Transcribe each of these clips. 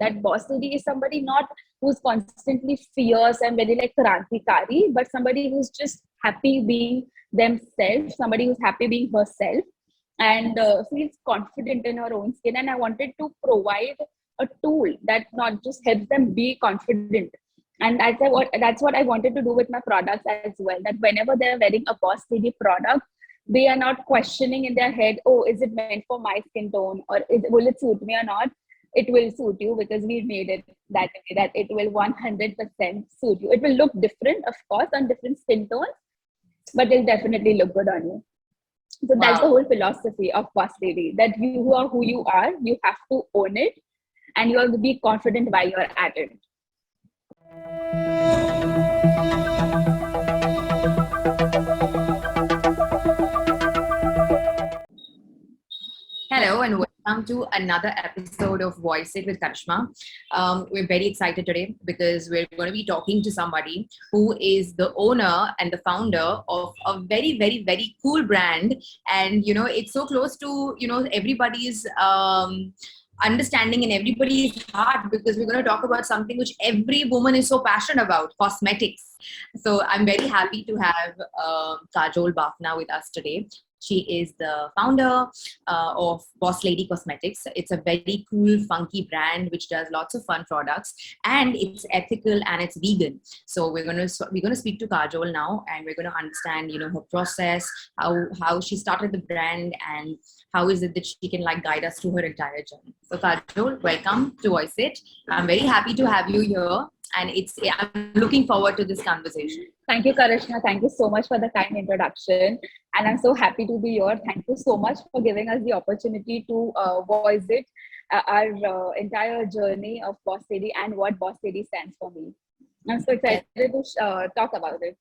That boss lady is somebody not who's constantly fierce and very like krantikari, but somebody who's just happy being themselves, somebody who's happy being herself, and feels confident in her own skin. And I wanted to provide a tool that not just helps them be confident. And that's what I wanted to do with my products as well. That whenever they're wearing a Boss Lady product, they are not questioning in their head, oh, is it meant for my skin tone, or will it suit me or not? It will suit you because we made it that way that it will 100% suit you. It will look different, of course, on different skin tones, but it'll definitely look good on you. So that's the Wow. whole philosophy of Boss Lady, that you are who you are, you have to own it, and you have to be confident while you're at it. Hello and welcome to another episode of Voice It with Karishma. We're very excited today because we're going to be talking to somebody who is the owner and the founder of a very, very, very cool brand. And, it's so close to, everybody's understanding and everybody's heart, because we're going to talk about something which every woman is so passionate about: cosmetics. So I'm very happy to have Kajol Bafna with us today. She is the founder of Boss Lady Cosmetics. It's a very cool, funky brand which does lots of fun products, and it's ethical and it's vegan. So we're gonna speak to Kajol now, and we're gonna understand her process, how she started the brand, and how is it that she can like guide us through her entire journey. So Kajol, welcome to Voice It. I'm very happy to have you here, and I'm looking forward to this conversation. Thank you, Karishma. Thank you so much for the kind introduction. And I'm so happy to be here. Thank you so much for giving us the opportunity to voice it, our entire journey of Boss Lady and what Boss Lady stands for me. I'm so excited to talk about it.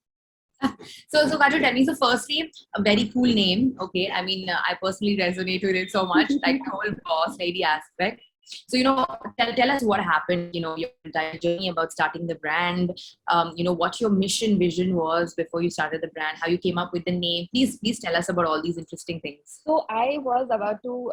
So Kajol, tell me. So, firstly, a very cool name. Okay, I mean, I personally resonate with it so much, like the whole boss lady aspect. So, tell us what happened. Your entire journey about starting the brand. What your mission vision was before you started the brand. How you came up with the name. Please tell us about all these interesting things. So I was about to,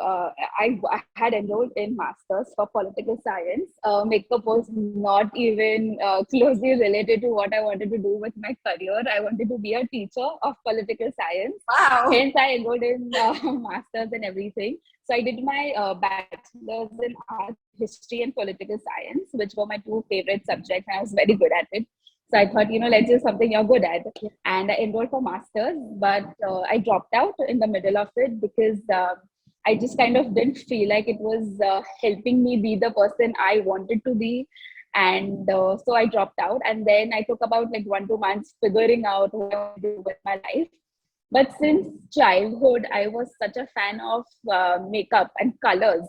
I had enrolled in Masters for Political Science. Makeup was not even closely related to what I wanted to do with my career. I wanted to be a teacher of political science. Wow. Hence, I enrolled in Masters and everything. So I did my bachelor's in art, history, and political science, which were my two favorite subjects. And I was very good at it. So I thought, let's do something you're good at. And I enrolled for masters, but I dropped out in the middle of it because I just kind of didn't feel like it was helping me be the person I wanted to be. And so I dropped out. And then I took about like 1-2 months figuring out what I want to do with my life. But since childhood, I was such a fan of makeup and colors.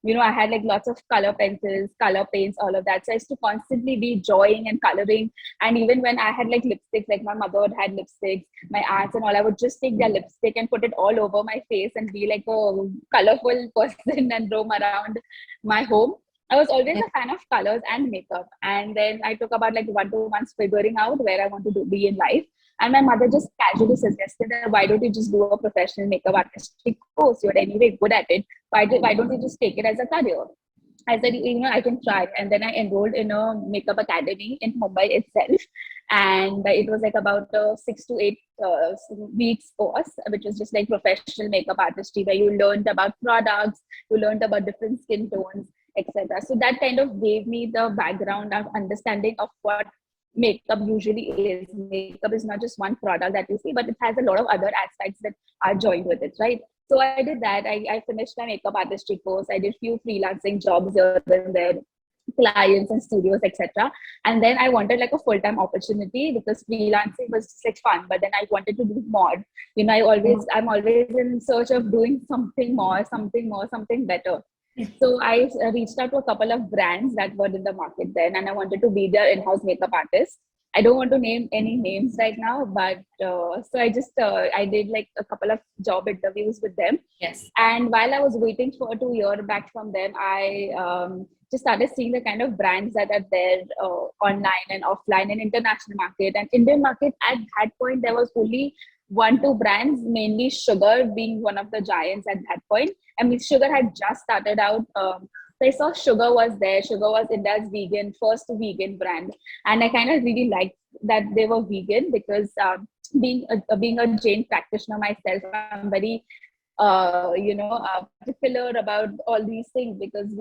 I had like lots of color pencils, color paints, all of that. So I used to constantly be drawing and coloring. And even when I had like lipsticks, like my mother had lipsticks, my aunts and all, I would just take their lipstick and put it all over my face and be like a colorful person and roam around my home. I was always a fan of colors and makeup. And then I took about like 1-2 months figuring out where I want to be in life. And my mother just casually suggested that why don't you just do a professional makeup artistic course? You're anyway good at it. Why don't you just take it as a career? I said, I can try. And then I enrolled in a makeup academy in Mumbai itself. And it was like about a 6 to 8 weeks course, which was just like professional makeup artistry, where you learned about products, you learned about different skin tones, etc. So that kind of gave me the background of understanding of what makeup usually is. Makeup is not just one product that you see, but it has a lot of other aspects that are joined with it, right? So I did that. I finished my makeup artistry course. I did few freelancing jobs here and there, clients and studios, etc. And then I wanted like a full-time opportunity because freelancing was just like fun, but then I wanted to do more. I'm always in search of doing something more, something better. So I reached out to a couple of brands that were in the market then, and I wanted to be their in-house makeup artist. I don't want to name any names right now, but so I did like a couple of job interviews with them. Yes. And while I was waiting for to hear back from them, I just started seeing the kind of brands that are there online and offline in international market and Indian market. At that point, there was only 1-2 brands, mainly Sugar being one of the giants at that point. I mean, Sugar had just started out So I saw Sugar was there. Sugar was India's first vegan brand, and I kind of really liked that they were vegan because being a Jain practitioner myself, I'm very particular about all these things because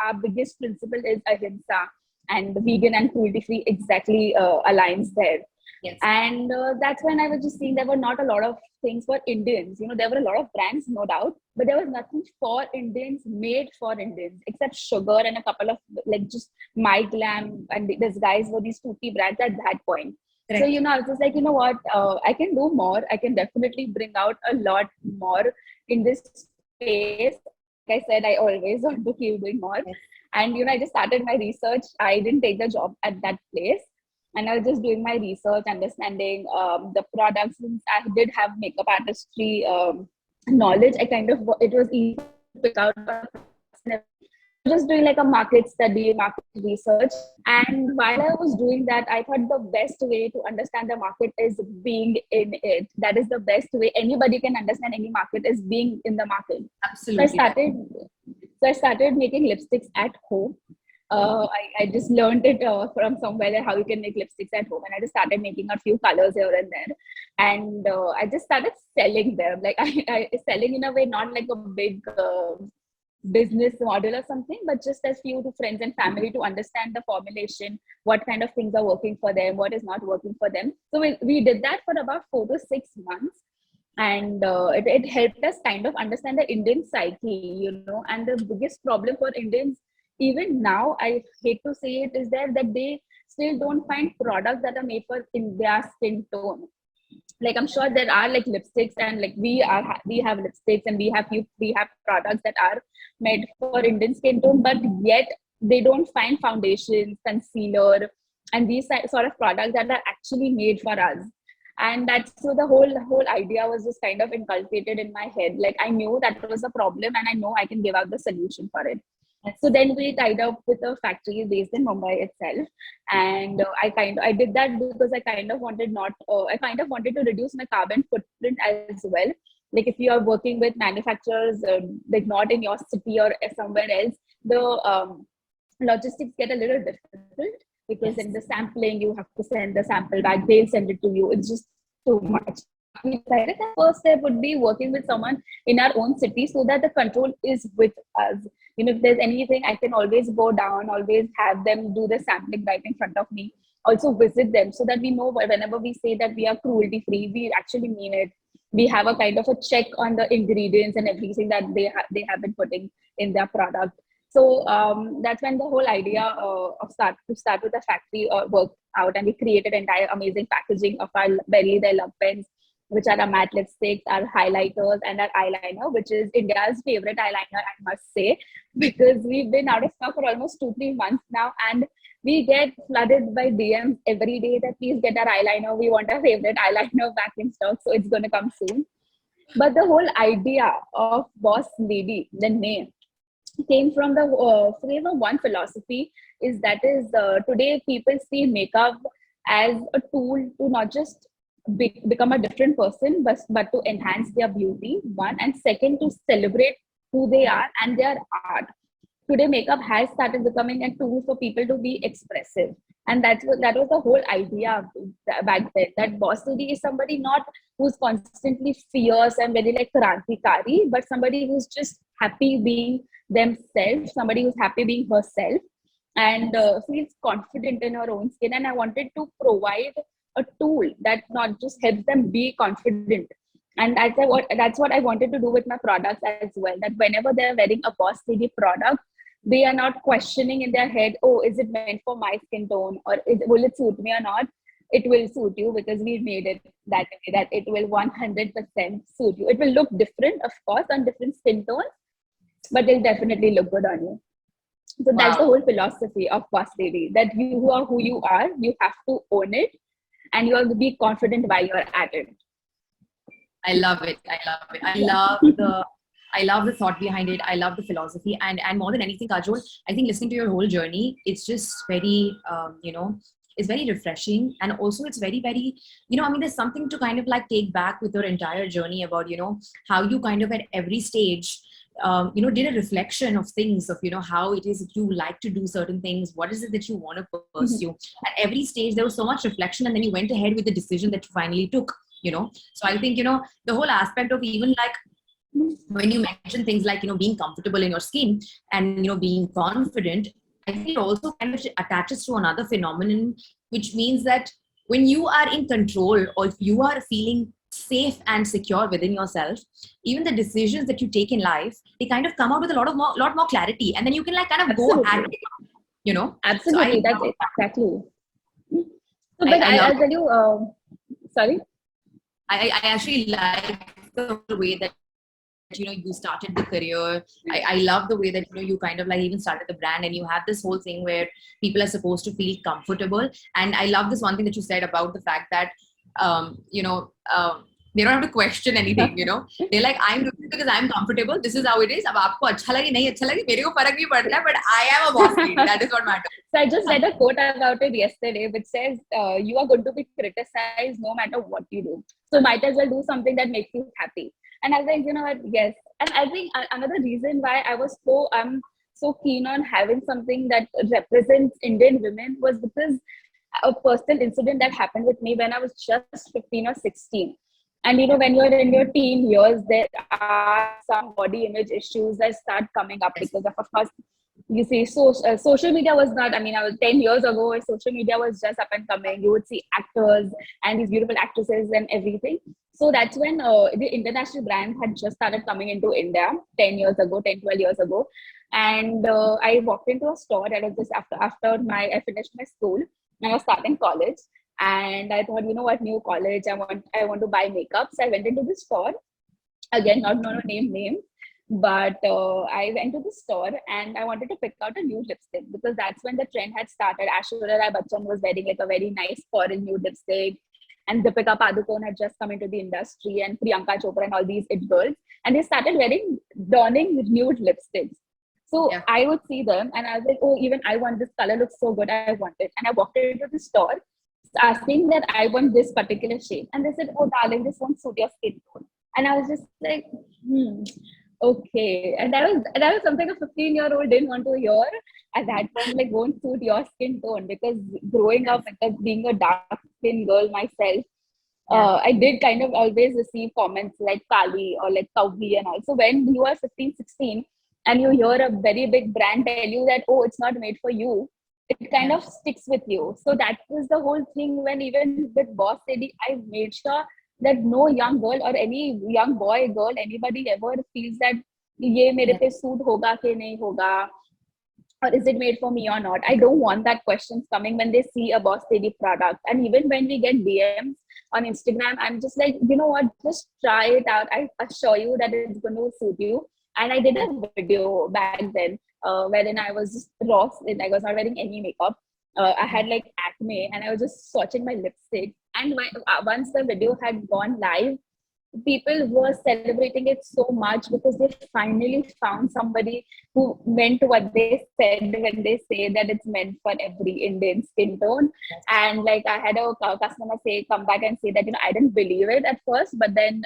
our biggest principle is ahimsa, and vegan and cruelty free exactly aligns there. Yes. And that's when I was just seeing there were not a lot of things for Indians. There were a lot of brands, no doubt, but there was nothing for Indians, made for Indians, except Sugar and a couple of like just My Glam and these guys were these 2P brands at that point. Correct. So, I was just like, what, I can do more. I can definitely bring out a lot more in this space. Like I said, I always want to keep doing more. Yes. And, I just started my research. I didn't take the job at that place. And I was just doing my research, understanding the products. Since I did have makeup artistry knowledge, it was easy to pick out just doing like a market study, market research. And while I was doing that, I thought the best way to understand the market is being in it. That is the best way anybody can understand any market is being in the market. Absolutely. So I started making lipsticks at home. I just learned it from somewhere that how you can make lipsticks at home, and I just started making a few colors here and there, and I just started selling them. Like I selling in a way, not like a big business model or something, but just as few to friends and family to understand the formulation, what kind of things are working for them, what is not working for them. So we did that for about 4 to 6 months. And it helped us kind of understand the Indian psyche, and the biggest problem for Indians, even now, I hate to say it, is that they still don't find products that are made for in their skin tone. Like I'm sure there are like lipsticks, and like we have lipsticks, and we have products that are made for Indian skin tone, but yet they don't find foundations, concealer, and these sort of products that are actually made for us. And that's so the whole idea was just kind of inculcated in my head. Like I knew that was a problem, and I know I can give out the solution for it. So then we tied up with a factory based in Mumbai itself, and I did that because I kind of wanted to reduce my carbon footprint as well. Like if you are working with manufacturers, like not in your city or somewhere else, the logistics get a little difficult because in the sampling you have to send the sample back, they'll send it to you. It's just too much. We decided the first step would be working with someone in our own city so that the control is with us. If there's anything, I can always go down, always have them do the sampling right in front of me. Also visit them so that we know whenever we say that we are cruelty free, we actually mean it. We have a kind of a check on the ingredients and everything that they have been putting in their product. So that's when the whole idea of start with a factory worked out, and we created entire amazing packaging of our Berry Their Love pens, which are our matte lipsticks, our highlighters, and our eyeliner, which is India's favorite eyeliner, I must say, because we've been out of stock for almost 2-3 months now, and we get flooded by DMs every day that please get our eyeliner. We want our favorite eyeliner back in stock, so it's going to come soon. But the whole idea of Boss Lady, the name, came from the one philosophy is today people see makeup as a tool to not just become a different person, but to enhance their beauty, one, and second, to celebrate who they are and their art. Today makeup has started becoming a tool for people to be expressive, and that was the whole idea back then, that boss lady is somebody not who's constantly fierce and very like krantikari, but somebody who's just happy being themselves, somebody who's happy being herself, and feels confident in her own skin. And I wanted to provide a tool that not just helps them be confident. And that's what I wanted to do with my products as well, that whenever they're wearing a boss lady product, they are not questioning in their head, oh, is it meant for my skin tone, or will it suit me or not? It will suit you, because we made it that way that it will 100% suit you. It will look different, of course, on different skin tones, but it'll definitely look good on you. So that's the whole philosophy of Boss Lady, that you are who you are, you have to own it, and you have to be confident while you're at it. I love it. I love the thought behind it. I love the philosophy, and more than anything, Kajol, I think listening to your whole journey, it's just very, it's very refreshing, and also it's very, very, there's something to kind of like take back with your entire journey about, how you kind of at every stage did a reflection of things of, how it is that you like to do certain things, what is it that you want to Mhm. pursue. At every stage, there was so much reflection, and then you went ahead with the decision that you finally took, So I think, the whole aspect of even like when you mention things like, being comfortable in your skin and, being confident, I think it also kind of attaches to another phenomenon, which means that when you are in control or if you are feeling safe and secure within yourself, even the decisions that you take in life, they kind of come out with a lot more clarity, and then you can like kind of go at Absolutely. it. So I Absolutely. That's love exactly. So, I, but I love I'll tell you, sorry. I actually like the way that you started the career. I love the way that you kind of like even started the brand, and you have this whole thing where people are supposed to feel comfortable. And I love this one thing that you said about the fact that they don't have to question anything. They're like, I'm doing it because I'm comfortable, this is how it is. Ab aapko acha lage nahi acha lage mere ko farak nahi padta hai, but I am a boss lady, that is what matters. So I just read a quote about it yesterday, which says, "You are going to be criticized no matter what you do. So might as well do something that makes you happy." And I think, you know what? Yes. And I think another reason why I'm so keen on having something that represents Indian women was because a personal incident that happened with me when I was just 15 or 16. And when you're in your teen years, there are some body image issues that start coming up Yes. because of course, you see, social media was not, I mean, I was 10 years ago, social media was just up and coming. You would see actors and these beautiful actresses and everything. So that's when the international brands had just started coming into India 10 years ago, 10, 12 years ago. And I walked into a store that was just after I finished my school and I was starting college. And I thought, you know what, new college, I want to buy makeup. So I went into the store. Again, not going to name names, but I went to the store and I wanted to pick out a new lipstick because that's when the trend had started. Ashwarya Rai Bachchan was wearing like a very nice foreign nude lipstick, and Deepika Padukone had just come into the industry, and Priyanka Chopra and all these it girls, and they started donning nude lipsticks. So Yeah. I would see them and I was like, oh, even I want this color, looks so good, I want it. And I walked into the store asking that I want this particular shade. And they said, oh, darling, this won't suit your skin tone. And I was just like, okay. And that was something a 15-year-old didn't want to hear at that point, like won't suit your skin tone. Because growing up, because being a dark skin girl myself, Yeah. I did kind of always receive comments like Kali or like Kavi and all. So when you are 15, 16, and you hear a very big brand tell you that, oh, it's not made for you, it kind Yeah. of sticks with you. So that was the whole thing when even with Boss Lady, I made sure that no young girl or any young boy, girl, anybody ever feels that ये मेरे Yeah. पे suit होगा कि नहीं होगा, or is it made for me or not? I don't want that questions coming when they see a Boss Lady product. And even when we get DMs on Instagram, I'm just like, you know what, just try it out. I assure you that it's going to suit you. And I did a video back then wherein I was just raw, I was not wearing any makeup. I had like acne and I was just swatching my lipstick. And once the video had gone live, people were celebrating it so much because they finally found somebody who meant what they said when they say that it's meant for every Indian skin tone. And like I had a customer say, come back and say that, I didn't believe it at first, but then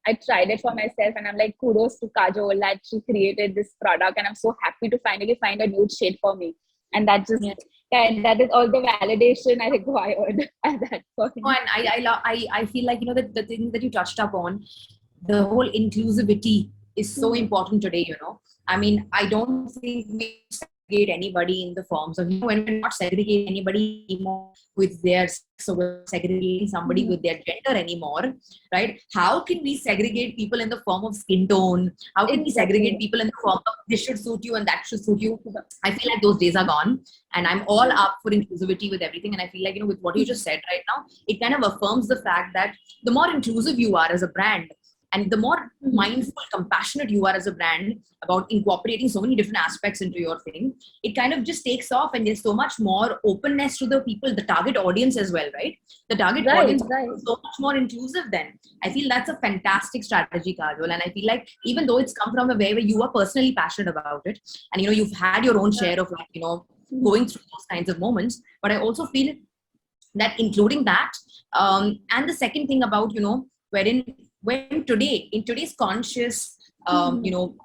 I tried it for myself and I'm like, kudos to Kajol that she created this product. And I'm so happy to finally find a nude shade for me. And that just, Yeah. that is all the validation I required at that point. Oh, and I feel like that the thing that you touched upon, the whole inclusivity is so important today. I mean, I don't think we segregate anybody in the forms of, when we're not segregating anybody anymore with their sex, or we're segregating somebody with their gender anymore, right? How can we segregate people in the form of skin tone? How can we segregate Exactly. people in the form of this should suit you and that should suit you? I feel like those days are gone, and I'm all up for inclusivity with everything. And I feel like, with what you just said right now, it kind of affirms the fact that the more inclusive you are as a brand, and the more mindful, compassionate you are as a brand about incorporating so many different aspects into your thing, it kind of just takes off, and there's so much more openness to the people, the target audience as well, right? The target Right, audience right. is so much more inclusive then. I feel that's a fantastic strategy, Kajol. And I feel like even though it's come from a way where you are personally passionate about it, and you've had your own share of like, going through those kinds of moments, but I also feel that including that, and the second thing about, wherein when today in today's conscious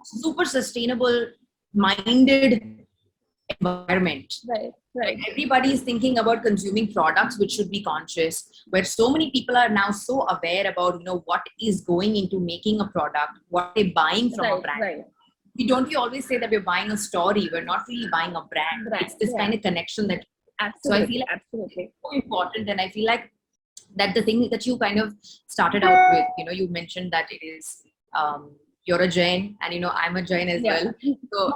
super sustainable minded environment. Right. Everybody is thinking about consuming products which should be conscious, where so many people are now so aware about what is going into making a product, what they're buying from a brand. Right. We always say that we're buying a story, we're not really buying a brand. It's this kind of connection that so I feel like absolutely it's so important. And I feel like that the thing that you kind of started out with, you mentioned that it is you're a Jain, and I'm a Jain as well. So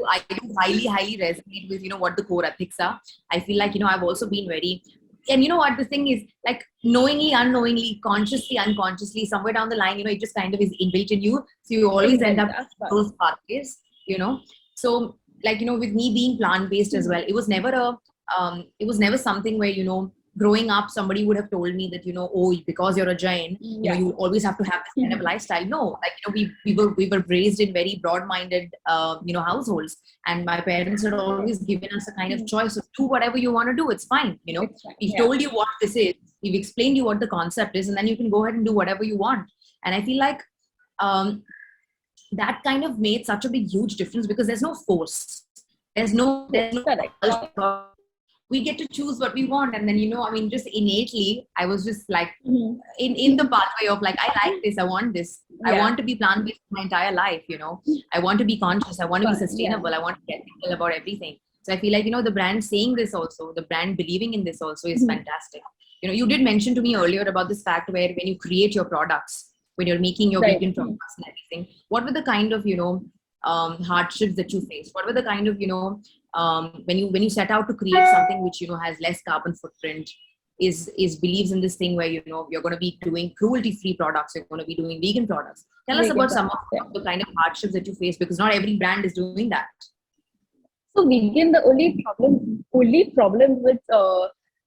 I do highly resonate with what the core ethics are. I feel like I've also been very, and what the thing is, like, knowingly, unknowingly, consciously, unconsciously, somewhere down the line, it just kind of is inbuilt in you, so you always end up those pathways. So like with me being plant-based as well, it was never something where growing up somebody would have told me that oh, because you're a Jain, you always have to have this kind of lifestyle. No, like we were raised in very broad-minded households, and my parents had always given us a kind of choice of do whatever you want to do, it's fine. We've told you what this is, we've explained you what the concept is, and then you can go ahead and do whatever you want. And I feel like that kind of made such a big huge difference, because there's no force, there's no we get to choose what we want. And then just innately I was just like in the pathway of like, I like this, I want this, I want to be plant-based my entire life. I want to be conscious, I want to be sustainable, I want to be ethical about everything. So I feel like the brand saying this also, the brand believing in this also is fantastic. You did mention to me earlier about this fact where when you create your products, when you're making your vegan products and everything, what were the kind of hardships that you faced? What were the kind of when you set out to create something which has less carbon footprint, is believes in this thing where you're going to be doing cruelty-free products, you're going to be doing vegan products. Tell us about some of the kind of hardships that you face, because not every brand is doing that. So vegan, the only problem with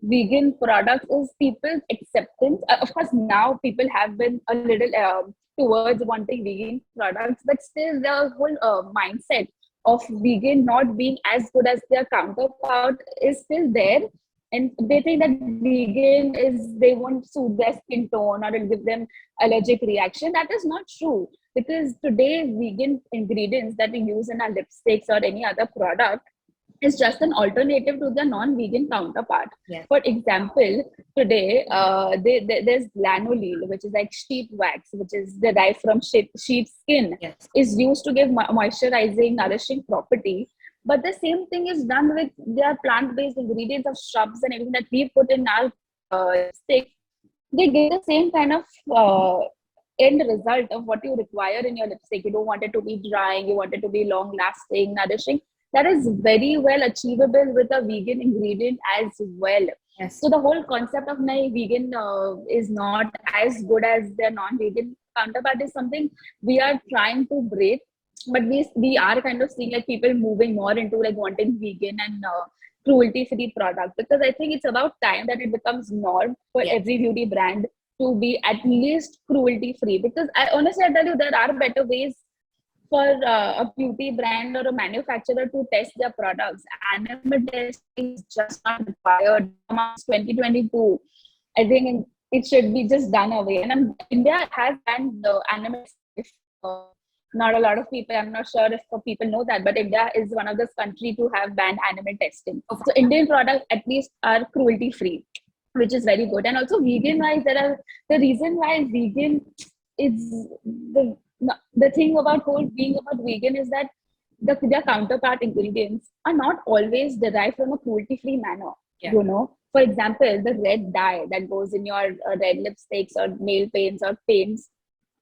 vegan products is people's acceptance. Of course, now people have been a little towards wanting vegan products, but still the whole mindset of vegan not being as good as their counterpart is still there. And they think that vegan they won't suit their skin tone or it'll give them allergic reaction. That is not true, because today vegan ingredients that we use in our lipsticks or any other product is just an alternative to the non-vegan counterpart. For example, today there's lanolin, which is like sheep wax, which is derived from sheep skin, is used to give moisturizing, nourishing property. But the same thing is done with their plant-based ingredients of shrubs and everything that we put in our stick. They give the same kind of end result of what you require in your lipstick. You don't want it to be drying, you want it to be long-lasting, nourishing. That is very well achievable with a vegan ingredient as well. So the whole concept of my vegan is not as good as their non-vegan counterpart is something we are trying to break. But we are kind of seeing like people moving more into like wanting vegan and cruelty-free product, because I think it's about time that it becomes norm for every beauty brand to be at least cruelty-free. Because I honestly, I tell you, there are better ways for a beauty brand or a manufacturer to test their products. Animal testing is just not required. 2022, I think it should be just done away. And India has banned the animal. Not a lot of people, I'm not sure if people know that, but India is one of the countries to have banned animal testing. So Indian products at least are cruelty free, which is very good. And also vegan wise, the reason why vegan is the thing about being about vegan is that their counterpart ingredients are not always derived from a cruelty-free manner. For example, the red dye that goes in your red lipsticks or nail paints or paints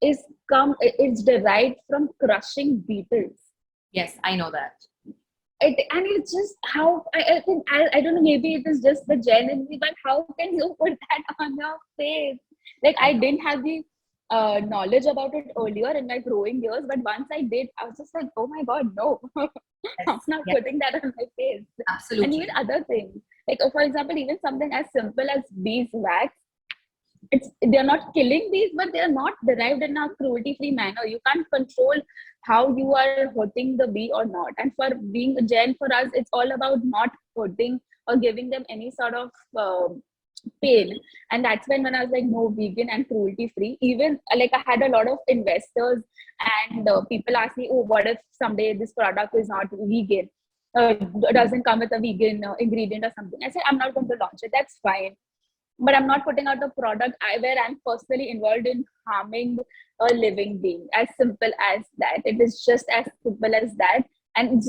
it's derived from crushing beetles. Yes, I know that. And it's just how I think I don't know, maybe it is just the gen in me, but how can you put that on your face? Like, I didn't have the knowledge about it earlier in my growing years, but once I did, I was just like, oh my god, no. I'm not putting that on my face. Absolutely. And even other things, like for example, even something as simple as beeswax, they're not killing bees, but they're not derived in a cruelty-free manner. You can't control how you are hurting the bee or not. And for being a Jain, for us, it's all about not hurting or giving them any sort of pain. And that's when I was like, no, vegan and cruelty free. Even like I had a lot of investors and people ask me, oh, what if someday this product is not vegan, doesn't come with a vegan ingredient or something. I said, I'm not going to launch it. That's fine. But I'm not putting out a product where I'm personally involved in harming a living being. As simple as that. It is just as simple as that. And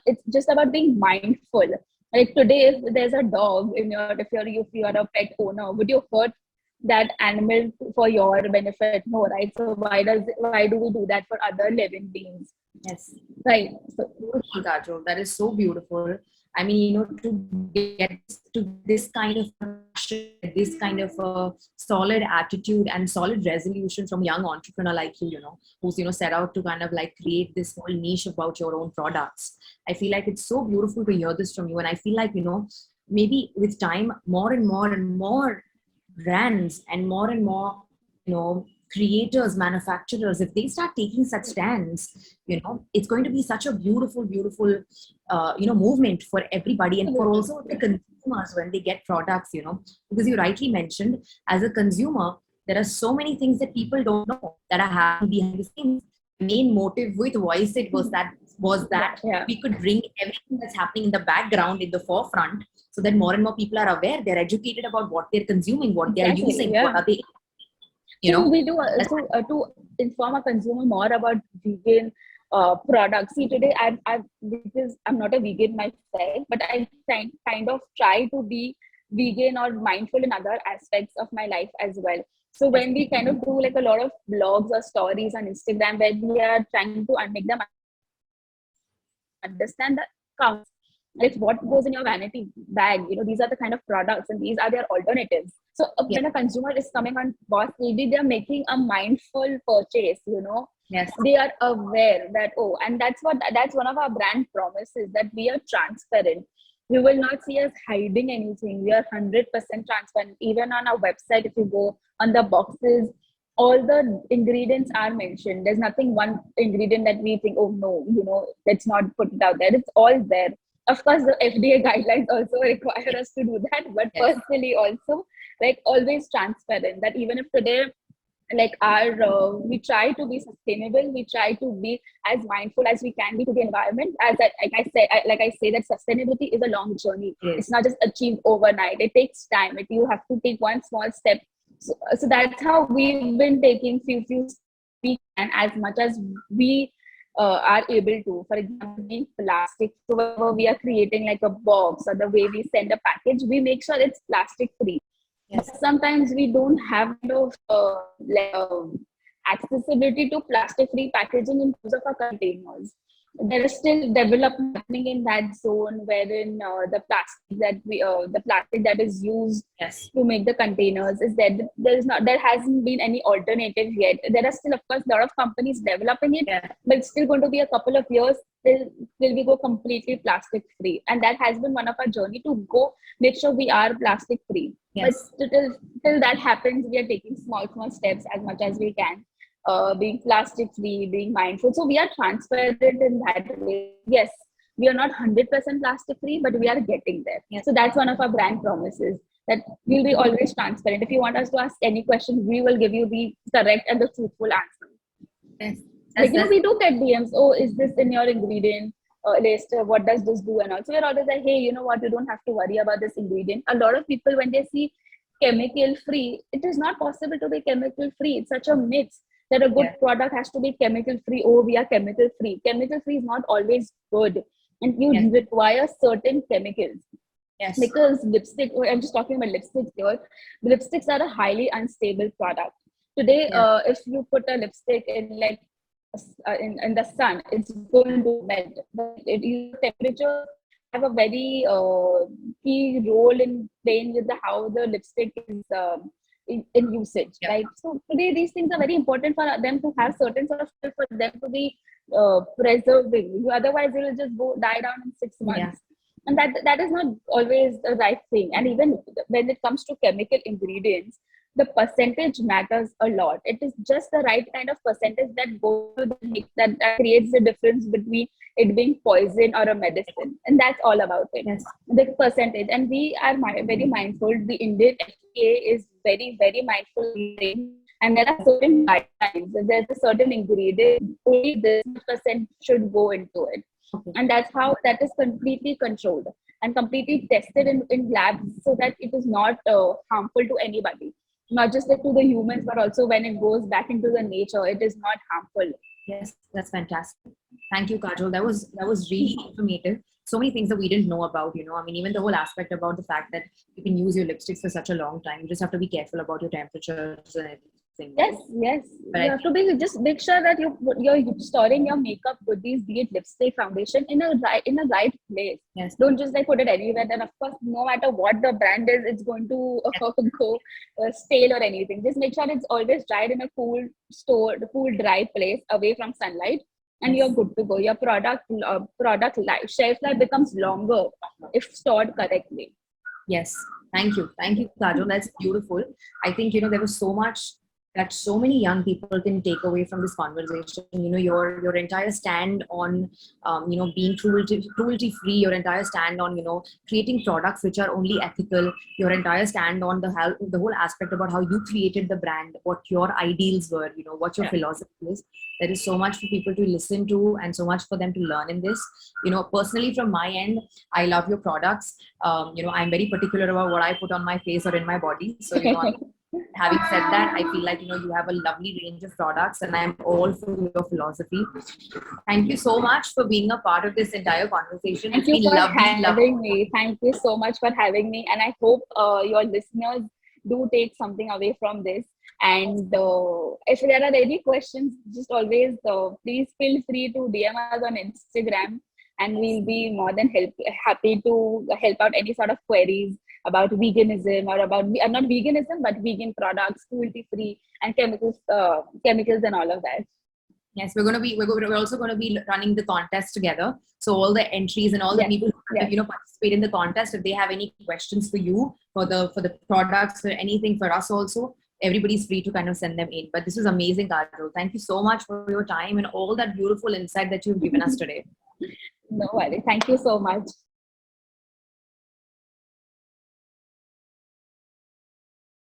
it's just about being mindful. Like today, if there's a dog in your, if you're a pet owner, would you hurt that animal for your benefit? No, right? So why do we do that for other living beings? Yes. Right. So Beautiful, Kajol. That is so beautiful. I mean, to get this kind of passion, this kind of a solid attitude and solid resolution from a young entrepreneur like you, who's set out to kind of like create this whole niche about your own products. I feel like it's so beautiful to hear this from you, and I feel like maybe with time, more and more and more brands and more creators, manufacturers, if they start taking such stands, it's going to be such a beautiful movement for everybody, and for also the consumers when they get products, because you rightly mentioned, as a consumer, there are so many things that people don't know that are happening behind the scenes. The main motive with Voice It was that yeah. we could bring everything that's happening in the background in the forefront, so that more and more people are aware, they're educated about what they're consuming, what they're Exactly. using, Yeah. what are they, So we do that's to inform a consumer more about vegan products. See, today because I'm not a vegan myself, but I kind of try to be vegan or mindful in other aspects of my life as well. So when we kind of do like a lot of blogs or stories on Instagram where we are trying to make them understand that counts. Like what goes in your vanity bag, these are the kind of products and these are their alternatives. So yeah, when a consumer is coming on boss, maybe they're making a mindful purchase, yes, they are aware that, oh, and that's one of our brand promises, that we are transparent. You will not see us hiding anything. We are 100% transparent. Even on our website, if you go on the boxes, all the ingredients are mentioned. There's nothing one ingredient that we think, oh no, let's not put it out there. It's all there. Of course, the FDA guidelines also require us to do that, but yes, personally also, like always transparent. That even if today, like we try to be sustainable, we try to be as mindful as we can be to the environment. Like I say that sustainability is a long journey. It's yes, not just achieved overnight. It takes time. You have to take one small step. So that's how we've been taking few steps we can, as much as we are able to. For example, being plastic, so whenever we are creating like a box or the way we send a package, we make sure it's plastic free. yes, But sometimes we don't have enough accessibility to plastic free packaging in terms of our containers. There is still development happening in that zone, wherein the plastic that is used yes, to make the containers is that there hasn't been any alternative yet. There are still, of course, a lot of companies developing it, yeah, but it's still going to be a couple of years till we go completely plastic free. And that has been one of our journey, to go make sure we are plastic free. But yes, till that happens, we are taking small steps as much as we can, being plastic free, being mindful. So we are transparent in that way. Yes, we are not 100% plastic free, but we are getting there. yes, So that's one of our brand promises, that we'll be always transparent. If you want us to ask any question, we will give you the correct and the truthful answer. yes. Like, That's we do get DMs, oh, is this in your ingredient list? What does this do? And also, we're always like, hey, you know what? You don't have to worry about this ingredient. A lot of people, when they see chemical free, it is not possible to be chemical free. It's such a myth that a good yeah, product has to be chemical free. Oh, we are chemical free. Chemical free is not always good, and you yes, require certain chemicals. yes, Because lipstick, I'm just talking about lipsticks here. Lipsticks are a highly unstable product. Today, yeah, if you put a lipstick in like in the sun, it's going to melt. But temperature have a very key role in playing with how the lipstick is in usage, yeah, right? So today these things are very important for them to have certain sort of, for them to be preserving. Otherwise, it will just go die down in 6 months. yeah, And that is not always the right thing. And even when it comes to chemical ingredients, the percentage matters a lot. It is just the right kind of percentage that goes to that creates the difference between it being poison or a medicine, and that's all about it. Yes. The percentage, and we are very mindful. The Indian FDA is very mindful of these things, and there are certain guidelines. There's a certain ingredient, only this percent should go into it, Okay. and that's how that is completely controlled and completely tested in labs, so that it is not harmful to anybody, not just like to the humans, but also when it goes back into the nature, it is not harmful. Yes, that's fantastic. Thank you, Kajol. That was really informative. So many things that we didn't know about, I mean, even the whole aspect about the fact that you can use your lipsticks for such a long time. You just have to be careful about your temperatures and everything. Yes. But You have to be, just make sure that you're storing your makeup goodies, be it lipstick, foundation, in a right place. Yes. Don't just like put it anywhere. Then of course, no matter what the brand is, it's going to go stale or anything. Just make sure it's always dried in a cool dry place away from sunlight, and Yes. you're good to go. Your product life, shelf life becomes longer if stored correctly. Yes. Thank you, Kajol. That's beautiful. I think there was so much that so many young people can take away from this conversation. Your entire stand on being cruelty free, your entire stand on creating products which are only ethical, your entire stand on the whole aspect about how you created the brand, what your ideals were, what your Yeah. philosophy is. There is so much for people to listen to and so much for them to learn in this. Personally from my end, I love your products. I'm very particular about what I put on my face or in my body. So having said that, I feel like you have a lovely range of products, and I'm all for your philosophy. Thank you so much for being a part of this entire conversation. Thank It's you been for lovely. having me. Thank you so much for having me. And I hope your listeners do take something away from this. And if there are any questions, just always please feel free to DM us on Instagram. And we'll be more than happy to help out any sort of queries about veganism, or about not veganism, but vegan products, cruelty free, and chemicals and all of that. Yes, we're also going to be running the contest together. So all the entries and all the Yes, people yes. who participate in the contest, if they have any questions for you, for the products, or anything for us also, everybody's free to kind of send them in. But this was amazing, Kajol. Thank you so much for your time and all that beautiful insight that you've given us today. No worries. Thank you so much.